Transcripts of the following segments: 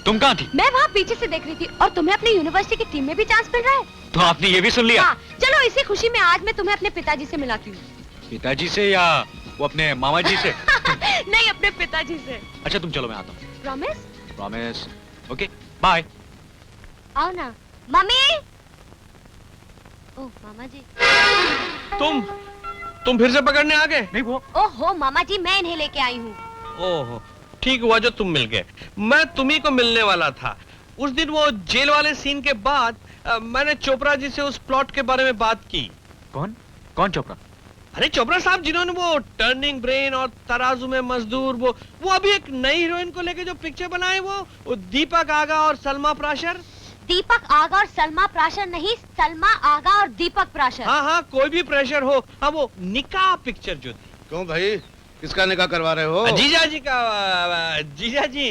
तुम कहाँ थी? मैं वहाँ पीछे से देख रही थी। और तुम्हें अपनी यूनिवर्सिटी की टीम में भी चांस मिल रहा है। तो आपने ये भी सुन लिया? हाँ, चलो इसी खुशी में आज मैं तुम्हें अपने पिताजी से मिलाती हूँ। पिताजी से या वो अपने मामा जी से? नहीं, अपने पिताजी से। अच्छा तुम चलो, मैं आता हूँ। प्रॉमिस? प्रॉमिस। Okay bye. आओ ना। मम्मी। ओह मामा जी। तुम फिर से पकड़ने आ गए? नहीं वो। ओहो मामा जी, मैं इन्हें लेके आई हूँ। ओहो, ठीक हुआ जो तुम मिल गए। मैं तुम्ही को मिलने वाला था। उस दिन वो जेल वाले सीन के बाद मैंने चोपड़ा जी से उस प्लॉट के बारे में बात की। कौन चोपड़ा? अरे चोपड़ा साहब जिन्होंने वो टर्निंग ब्रेन और तराजू में मजदूर, वो अभी एक नई हीरोइन को लेके जो पिक्चर बनाए, वो दीपक आगा और सलमा प्राशर। दीपक आगा और सलमा प्राशर नहीं, सलमा आगा और दीपक प्राशर। हाँ, कोई भी प्रेशर हो। हाँ, वो निकाह पिक्चर जो थी। क्यों भाई, किसका निकाह करवा रहे हो? जीजा जी का। जीजा जी,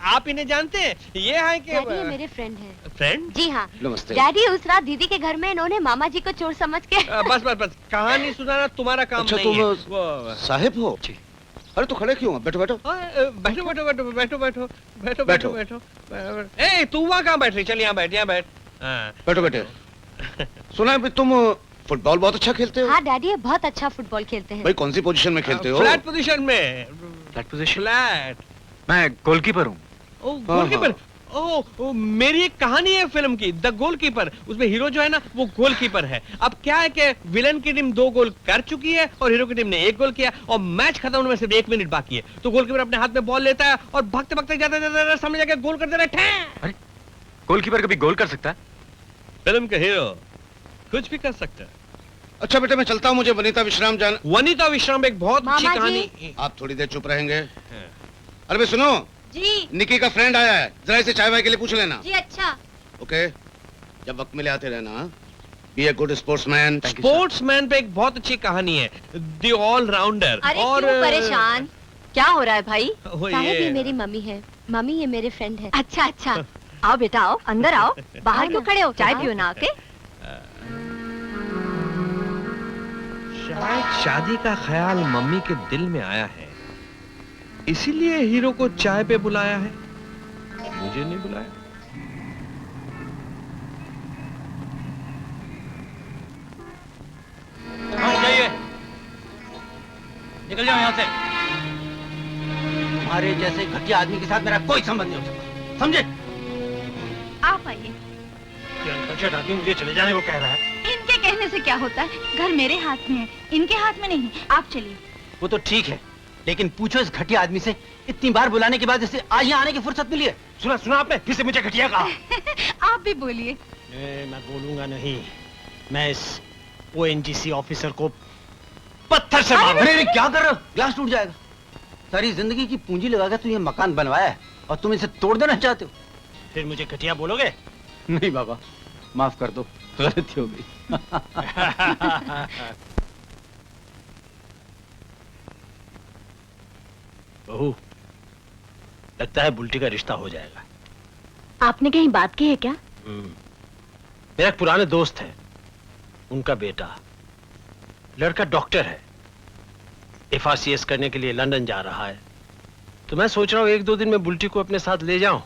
आप इन्हें जानते हैं? ये है कि डैडी, ये मेरे फ्रेंड हैं। फ्रेंड? जी हाँ। नमस्ते। डैडी, उस रात दीदी के घर में इन्होंने मामा जी को चोर समझ के बस कहानी सुनाना तुम्हारा काम अच्छा, नहीं है। तुम साहिब हो? जी। अरे तो खड़े क्यों हो? बैठो बैठो बैठो। ए, तू वहाँ कहाँ बैठ रही? चल यहाँ बैठ। हाँ। बैठो बैठे। सुना है तुम फुटबॉल बहुत अच्छा खेलते हो? हाँ डैडी, ये बहुत अच्छा फुटबॉल खेलते हैं। भाई कौन सी पोजीशन में खेलते हो? फ्लैट पोजीशन में। Flat position? फ्लैट। मैं गोलकीपर हूँ। गोलकीपर। ओह, मेरी एक कहानी है फिल्म की, द गोलकीपर। उसमें हीरो जो है ना, वो गोलकीपर है। अब क्या है कि विलन की टीम 2 गोल कर चुकी है और हीरो की टीम ने 1 गोल किया और मैच खत्म होने में सिर्फ 1 मिनट बाकी है। तो गोलकीपर अपने हाथ में बॉल लेता है और भागते जाते सामने जाके गोल कर दे रहा है। अरे गोलकीपर कभी गोल कर सकता है? फिल्म के हीरो कुछ भी कर सकता है। अच्छा बेटे, मैं चलता हूँ, मुझे वनिता विश्राम जाना। वनिता विश्राम एक बहुत अच्छी कहानी। आप थोड़ी देर चुप रहेंगे? अरे भाई सुनो जी। निकी का फ्रेंड आया है, जरा इसे चाय वाय के लिए पूछ लेना। जी अच्छा। ओके, जब वक्त मिले आते रहना। Be a good sportsman. Sportsman पे एक बहुत अच्छी कहानी है, द ऑल राउंडर। अरे क्यों परेशान? क्या हो रहा है भाई? वो साहिब, ये मेरी मम्मी है। मम्मी, ये मेरे फ्रेंड है। अच्छा। आओ बेटा, आओ अंदर आओ। बाहर क्यों खड़े हो? चाय पियो ना आके। शायद शादी का ख्याल मम्मी के दिल में आया है, इसीलिए हीरो को चाय पे बुलाया है, मुझे नहीं बुलाया। जाइए, निकल जाओ यहाँ से। तुम्हारे जैसे घटिया आदमी के साथ मेरा कोई संबंध नहीं हो सकता, समझे? आप आइए। आदमी मुझे चले जाने को कह रहा है। इनके कहने से क्या होता है? घर मेरे हाथ में है, इनके हाथ में नहीं। आप चलिए। वो तो ठीक है, लेकिन पूछो इस घटिया आदमी से, इतनी बार बुलाने के बाद इसे आज यहाँ आने की फुर्सत मिली है। सुना आपने फिर से मुझे घटिया कहा। आप भी बोलिए। मैं बोलूंगा नहीं। मैं इस ONGC ऑफिसर को पत्थर से मारूंगा। अरे क्या कर रहे हो? ग्लास टूट जाएगा। सारी जिंदगी की पूंजी लगाकर तू ये मकान बनवाया है और तुम इसे तोड़ देना चाहते हो? फिर मुझे घटिया बोलोगे? नहीं बाबा, माफ कर दो, गलती हो गई। बहू, लगता है बुल्टी का रिश्ता हो जाएगा। आपने कहीं बात की है क्या? मेरा एक पुराने दोस्त है, उनका बेटा, लड़का डॉक्टर है, FRCS करने के लिए लंदन जा रहा है। तो मैं सोच रहा हूँ 1-2 दिन में बुल्टी को अपने साथ ले जाऊं।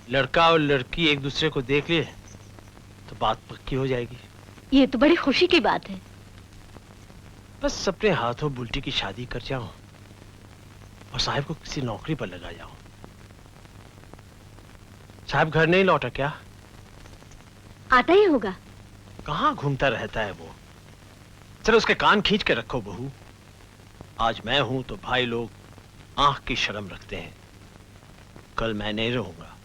लड़का और लड़की एक दूसरे को देख लिए तो बात पक्की हो जाएगी। ये तो बड़ी खुशी की बात है। बस अपने हाथों बुल्टी की शादी कर जाऊं और साहब को किसी नौकरी पर लगा जाऊं। साहब घर नहीं लौटा क्या? आता ही होगा। कहाँ घूमता रहता है वो? चलो उसके कान खींच के रखो बहू। आज मैं हूं तो भाई लोग आंख की शर्म रखते हैं। कल मैं नहीं रहूंगा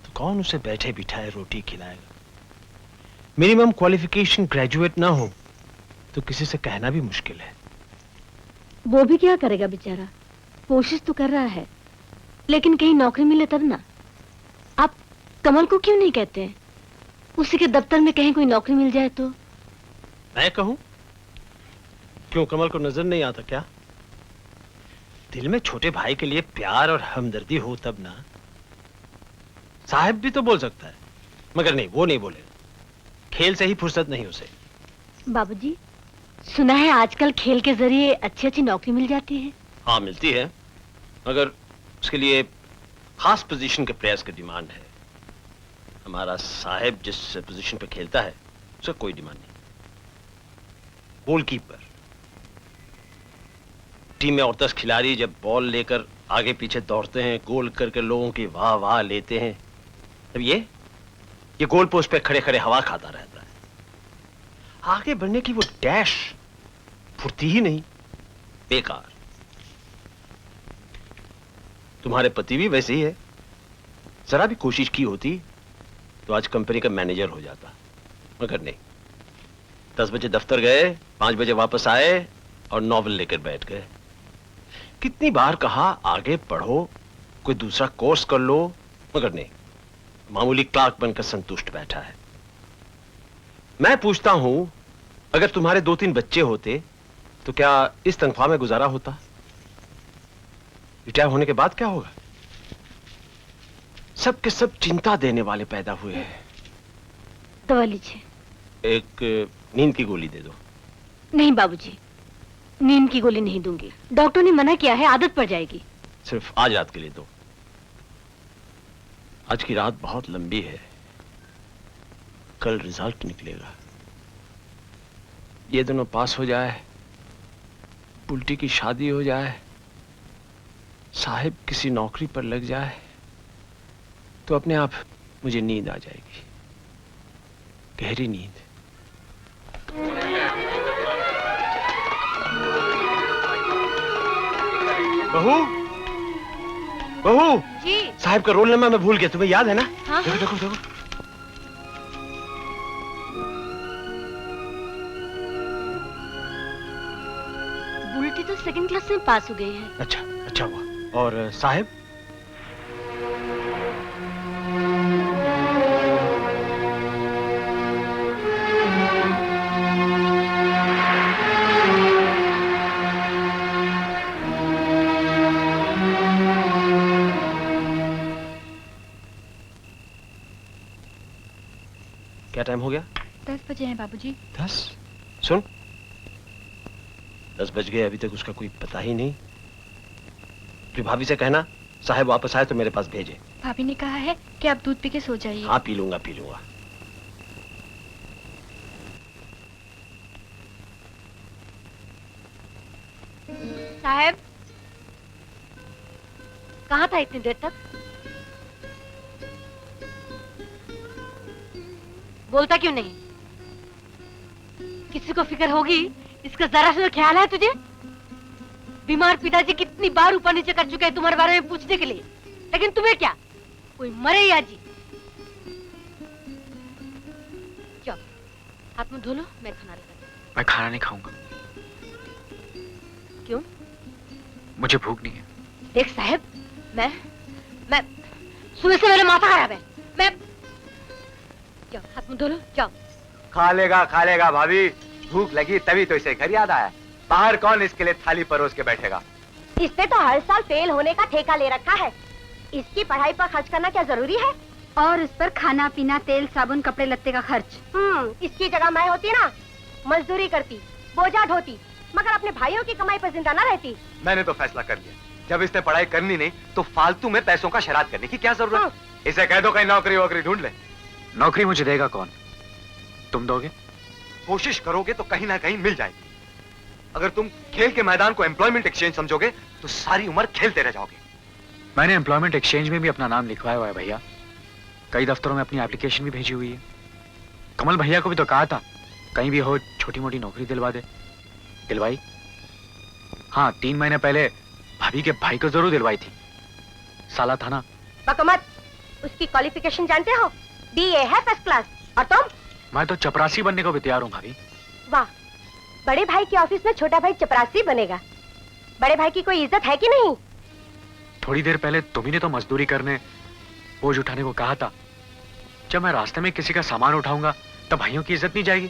तो कौन उसे बैठे बिठाए रोटी खिलाएगा? मिनिमम क्वालिफिकेशन ग्रेजुएट ना हो तो किसी से कहना भी मुश्किल है। वो भी क्या करेगा बेचारा, कोशिश तो कर रहा है, लेकिन कहीं नौकरी मिले तब ना। आप कमल को क्यों नहीं कहते हैं? उसी के दफ्तर में कहीं कोई नौकरी मिल जाए तो। मैं कहूं? क्यों, कमल को नजर नहीं आता क्या? दिल में छोटे भाई के लिए प्यार और हमदर्दी हो तब ना। साहब भी तो बोल सकता है, मगर नहीं, वो नहीं बोले। खेल से ही फुर्सत नहीं उसे। बाबूजी, सुना है आजकल खेल के जरिए अच्छी अच्छी नौकरी मिल जाती है। हाँ मिलती है, मगर उसके लिए खास पोजीशन के प्लेयर्स की डिमांड है। हमारा साहेब जिस पोजीशन पे खेलता है उसका कोई डिमांड नहीं। गोलकीपर। टीम में और 10 खिलाड़ी जब बॉल लेकर आगे पीछे दौड़ते हैं, गोल करके लोगों की वाह वाह लेते हैं, तब ये गोल पोस्ट पे खड़े खड़े हवा खाता रहता है। आगे बढ़ने की वो डैश, फुर्ती ही नहीं, बेकार। तुम्हारे पति भी वैसे ही है। जरा भी कोशिश की होती तो आज कंपनी का मैनेजर हो जाता, मगर नहीं। 10 बजे दफ्तर गए, 5 बजे वापस आए और नॉवल लेकर बैठ गए। कितनी बार कहा आगे पढ़ो, कोई दूसरा कोर्स कर लो, मगर नहीं, मामूली क्लार्क बनकर संतुष्ट बैठा है। मैं पूछता हूं, अगर तुम्हारे 2-3 बच्चे होते तो क्या इस तनख्वाह में गुजारा होता? रिटायर होने के बाद क्या होगा? सब के सब चिंता देने वाले पैदा हुए हैं। दवा लीजिए। एक नींद की गोली दे दो। नहीं बाबूजी, नींद की गोली नहीं दूंगी। डॉक्टर ने मना किया है, आदत पड़ जाएगी। सिर्फ आज रात के लिए दो। आज की रात बहुत लंबी है, कल रिजल्ट निकलेगा। ये दोनों पास हो जाए, बुल्टी की शादी हो जाए, साहिब किसी नौकरी पर लग जाए, तो अपने आप मुझे नींद आ जाएगी, गहरी नींद। बहू, बहू, जी। साहिब का रोल नंबर मैं भूल गया, तुम्हें याद है ना? हाँ? देखो देखो देखो। बुलेटी तो सेकंड क्लास में पास हो गई है। अच्छा, अच्छा हुआ। और साहिब? क्या टाइम हो गया? 10 बजे हैं बाबूजी। 10? सुन, 10 बज गए, अभी तक उसका कोई पता ही नहीं। अपनी भाभी से कहना साहब वापस आए तो मेरे पास भेजे। भाभी ने कहा है कि आप दूध पी के सो जाइए। हाँ, पी लूंगा पी लूंगा। साहब, कहाँ था इतनी देर तक? बोलता क्यों नहीं? किसी को फिक्र होगी इसका जरा सा ख्याल है तुझे? बीमार पिताजी कितनी बार ऊपर नीचे कर चुके हैं तुम्हारे बारे में पूछने के लिए, लेकिन तुम्हें क्या, कोई मरे या जी? चलो हाथ में धो लो, मैं खाना लेकर। मैं खाना नहीं खाऊंगा। क्यों? मुझे भूख नहीं है। देख साहब, मैं सुबह से मेरा माथा खराब है। मैं जाओ हाथ मुंह धो लो, जाओ। खा लेगा भाभी, भूख लगी तभी तो इसे घर याद आया। बाहर कौन इसके लिए थाली परोस के बैठेगा? इसने तो हर साल फेल होने का ठेका ले रखा है। इसकी पढ़ाई पर खर्च करना क्या जरूरी है? और इस पर खाना पीना, तेल साबुन, कपड़े लत्ते का खर्च। इसकी जगह मैं होती ना, मजदूरी करती, बोझा ढोती, मगर अपने भाइयों की कमाई पर जिंदा न रहती। मैंने तो फैसला कर लिया, जब इसने पढ़ाई करनी नहीं तो फालतू में पैसों का शराब करने की क्या जरूरत? इसे कह दो कहीं नौकरी वोकरी ढूंढ ले। नौकरी मुझे देगा कौन? तुम दोगे? कोशिश करोगे तो कहीं ना कहीं मिल जाएगी। अगर तुम खेल के मैदान को एम्प्लॉयमेंट एक्सचेंज समझोगे तो सारी उम्र खेलते रह जाओगे। मैंने एम्प्लॉयमेंट एक्सचेंज में भी अपना नाम लिखवाया हुआ है भैया। कई दफ्तरों में अपनी एप्लीकेशन भी भेजी हुई है। कमल भैया को भी तो कहा था कहीं भी हो छोटी मोटी नौकरी दिलवा दे। दिलवाई? हाँ, 3 महीने पहले भाभी के भाई को जरूर दिलवाई थी। साला था ना। बकमत, उसकी क्वालिफिकेशन जानते हो? BA है फर्स्ट क्लास। और तुम? मैं तो चपरासी बनने को भी तैयार हूँ भाभी। वाह, बड़े भाई के ऑफिस में छोटा भाई चपरासी बनेगा। बड़े भाई की कोई इज्जत है कि नहीं? थोड़ी देर पहले तुम्ही ने तो मजदूरी करने, बोझ उठाने को कहा था। जब मैं रास्ते में किसी का सामान उठाऊंगा तब भाइयों की इज्जत नहीं जाएगी,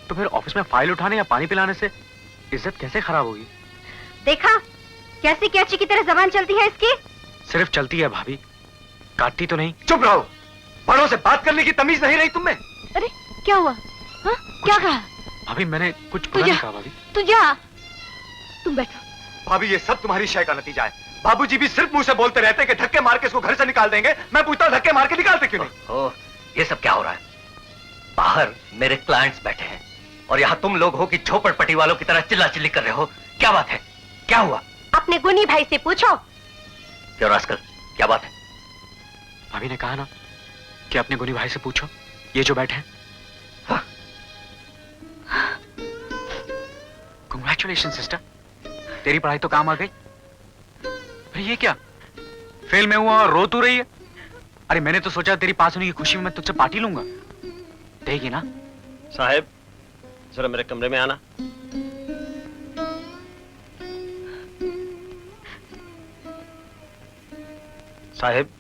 तो फिर ऑफिस में फाइल उठाने या पानी पिलाने से इज्जत कैसे खराब होगी? देखा कैसी कैची की तरह जबान चलती है इसकी। सिर्फ चलती है भाभी, काटती तो नहीं। चुप रहो, बड़ों से बात करने की तमीज नहीं रही तुम में। अरे क्या हुआ? हाँ? क्या कहा? भाभी मैंने कुछ बुरा नहीं कहा भाभी। तू जा, तुम बैठो। भाभी ये सब तुम्हारी शय का नतीजा है। बाबूजी भी सिर्फ मुंह से बोलते रहते हैं कि धक्के मार के इसको घर से निकाल देंगे। मैं पूछता हूं धक्के मार के निकालते क्यों नहीं? ओह, ये सब क्या हो रहा है? बाहर मेरे क्लाइंट्स बैठे हैं और यहाँ तुम लोग हो कि झोपड़पट्टी वालों की तरह चिल्ला चिल्ली कर रहे हो। क्या बात है? क्या हुआ? अपने गुनी भाई से पूछो। क्यों रास्कल, क्या बात है? भाभी ने कहा ना कि अपने गुनी भाई से पूछो, ये जो बैठे हैं। कंग्रेचुलेशन सिस्टर, तेरी पढ़ाई तो काम आ गई। अरे ये क्या, फेल में हुआ और रो तू रही है? अरे मैंने तो सोचा तेरी पास होने की खुशी में मैं तुझसे पार्टी लूंगा। देगी ना? साहब जरा मेरे कमरे में आना। साहब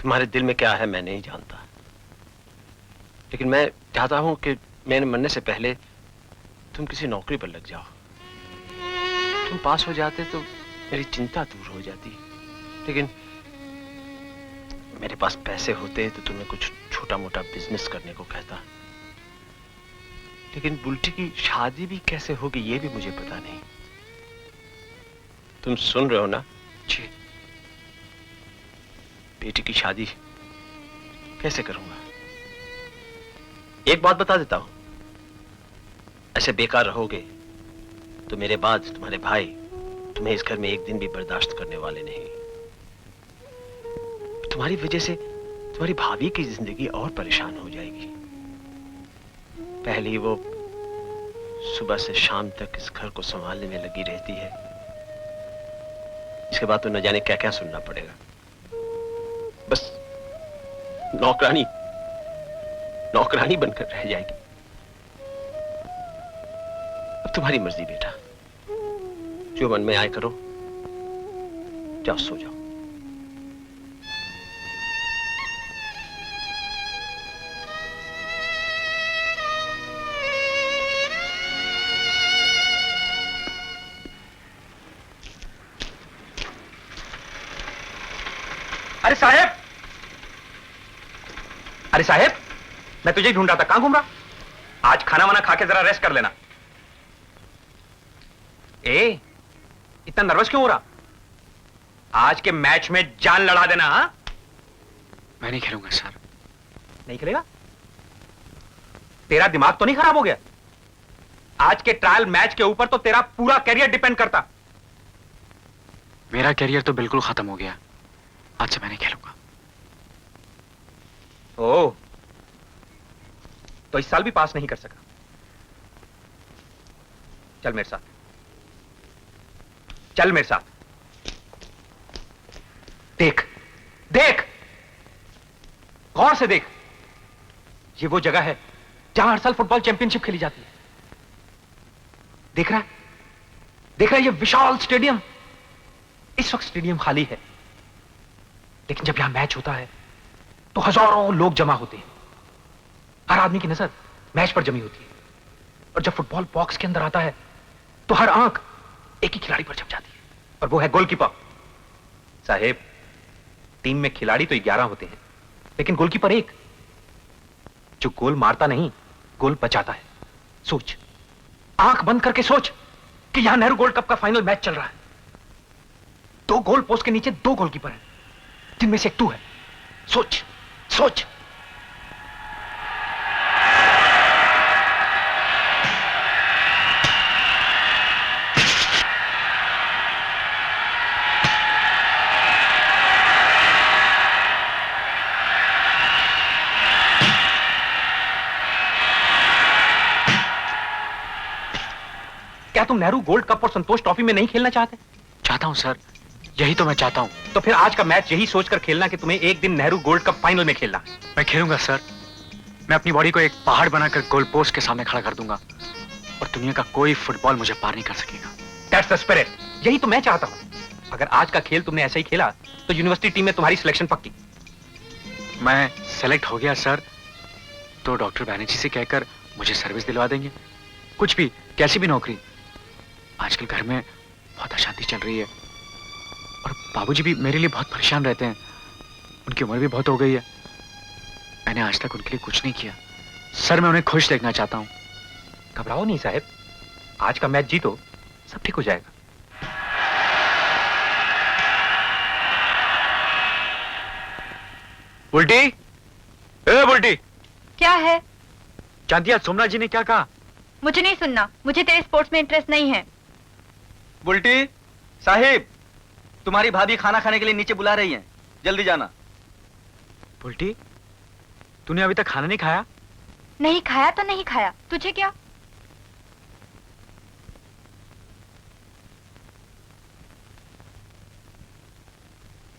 तुम्हारे दिल में क्या है मैं नहीं जानता, लेकिन मैं चाहता हूं कि मैंने मरने से पहले तुम किसी नौकरी पर लग जाओ। तुम पास हो जाते तो मेरी चिंता दूर हो जाती, लेकिन मेरे पास पैसे होते तो तुम्हें कुछ छोटा मोटा बिजनेस करने को कहता, लेकिन बुल्टी की शादी भी कैसे होगी ये भी मुझे पता नहीं। तुम सुन रहे हो ना? जी। बेटी की शादी कैसे करूंगा? एक बात बता देता हूं, ऐसे बेकार रहोगे तो मेरे बाद तुम्हारे भाई तुम्हें इस घर में एक दिन भी बर्दाश्त करने वाले नहीं। तुम्हारी वजह से तुम्हारी भाभी की जिंदगी और परेशान हो जाएगी। पहले ही वो सुबह से शाम तक इस घर को संभालने में लगी रहती है, इसके बाद तो न जाने क्या क्या सुनना पड़ेगा। बस नौकरानी नौकरानी बनकर रह जाएगी। अब तुम्हारी मर्जी बेटा, जो मन में आए करो, जाओ सो जाओ। अरे साहेब, अरे साहेब, मैं तुझे ही ढूंढ रहा था, कहां घूम रहा? आज खाना वाना खा के जरा रेस्ट कर लेना। ए, इतना नर्वस क्यों हो रहा? आज के मैच में जान लड़ा देना। हाँ? मैं नहीं खेलूंगा सर। नहीं खेलेगा? तेरा दिमाग तो नहीं खराब हो गया? आज के ट्रायल मैच के ऊपर तो तेरा पूरा कैरियर डिपेंड करता। मेरा कैरियर तो बिल्कुल खत्म हो गया, आज से मैं नहीं खेलूंगा। ओह, तो इस साल भी पास नहीं कर सका? चल मेरे साथ, चल मेरे साथ। देख देख, गौर से देख, ये वो जगह है जहां हर साल फुटबॉल चैंपियनशिप खेली जाती है। देख रहा है, देख रहा है ये विशाल स्टेडियम? इस वक्त स्टेडियम खाली है, लेकिन जब यहां मैच होता है तो हजारों लोग जमा होते हैं। हर आदमी की नजर मैच पर जमी होती है, और जब फुटबॉल बॉक्स के अंदर आता है तो हर आंख एक ही खिलाड़ी पर जम जाती है, और वो है गोलकीपर। साहेब, टीम में खिलाड़ी तो 11 होते हैं, लेकिन गोलकीपर एक, जो गोल मारता नहीं, गोल बचाता है। सोच, आंख बंद करके सोच कि यहां नेहरू गोल्ड कप का फाइनल मैच चल रहा है। 2 गोल पोस्ट के नीचे 2 गोलकीपर हैं, जिनमें से एक तू है। सोच सोच। क्या तुम नेहरू गोल्ड कप और संतोष ट्रॉफी में नहीं खेलना चाहते? चाहता हूं सर, यही तो मैं चाहता हूं। तो फिर आज का मैच यही सोचकर खेलना कि तुम्हें एक दिन नेहरू गोल्ड कप फाइनल में खेलना। मैं खेलूंगा सर, मैं अपनी बॉडी को एक पहाड़ बनाकर गोल पोस्ट के सामने खड़ा कर दूंगा, और दुनिया का कोई फुटबॉल मुझे पार नहीं कर सकेगा। दैट्स द स्पिरिट, यही तो मैं चाहता हूं। अगर आज का खेल तुमने ऐसे ही खेला तो यूनिवर्सिटी टीम में तुम्हारी सिलेक्शन पक्की। मैं सेलेक्ट हो गया सर, तो डॉक्टर बैनर्जी से कहकर मुझे सर्विस दिलवा देंगे, कुछ भी, कैसी भी नौकरी। आजकल घर में बहुत अशांति चल रही है, और बाबूजी भी मेरे लिए बहुत परेशान रहते हैं। उनकी उम्र भी बहुत हो गई है, मैंने आज तक उनके लिए कुछ नहीं किया। सर, मैं उन्हें खुश देखना चाहता हूं। घबराओ नहीं साहब, आज का मैच जीतो, सब ठीक हो जाएगा। बुल्टी, ए बुल्टी, क्या है? जानती है आज सोमनाथ जी ने क्या कहा? मुझे नहीं सुनना, मुझे तेरे स्पोर्ट्स में इंटरेस्ट नहीं है। बुल्टी साहिब, तुम्हारी भाभी खाना खाने के लिए नीचे बुला रही हैं, जल्दी जाना। बुल्टी, तूने अभी तक खाना नहीं खाया? नहीं खाया तो नहीं खाया, तुझे क्या?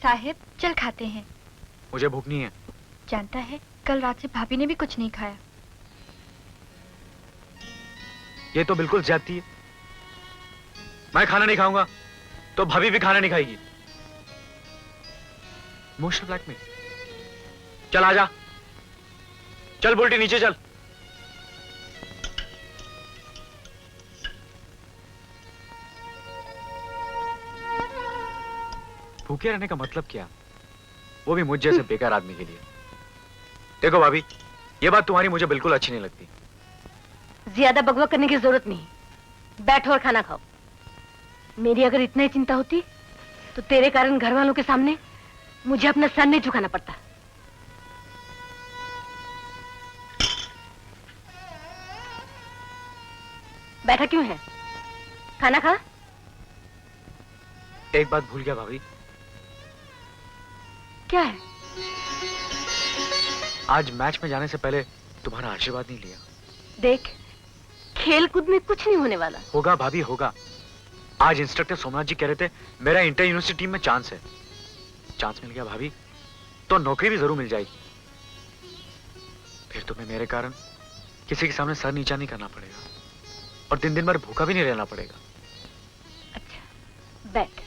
साहिब चल खाते हैं। मुझे भूख नहीं है। जानता है कल रात से भाभी ने भी कुछ नहीं खाया। ये तो बिल्कुल ज्यादती है। मैं खाना नहीं खाऊंगा तो भाभी भी खाना नहीं खाएगी। Emotional blackmail. चल आजा, चल बुल्टी नीचे चल। भूखे रहने का मतलब क्या, वो भी मुझ जैसे बेकार आदमी के लिए। देखो भाभी, ये बात तुम्हारी मुझे बिल्कुल अच्छी नहीं लगती। ज्यादा बकवास करने की जरूरत नहीं, बैठो और खाना खाओ। मेरी अगर इतना ही चिंता होती तो तेरे कारण घर वालों के सामने मुझे अपना सर नहीं झुकाना पड़ता। बैठा क्यों है? खाना खा। एक बात भूल गया भाभी। क्या है? आज मैच में जाने से पहले तुम्हारा आशीर्वाद नहीं लिया। देख, खेल कूद में कुछ नहीं होने वाला। होगा भाभी होगा। आज इंस्ट्रक्टर सोमनाथ जी कह रहे थे मेरा इंटर यूनिवर्सिटी टीम में चांस है। चांस मिल गया भाभी तो नौकरी भी जरूर मिल जाएगी। फिर तुम्हें मेरे कारण किसी के सामने सर नीचा नहीं करना पड़ेगा और दिन दिन भर भूखा भी नहीं रहना पड़ेगा। अच्छा, बैठ।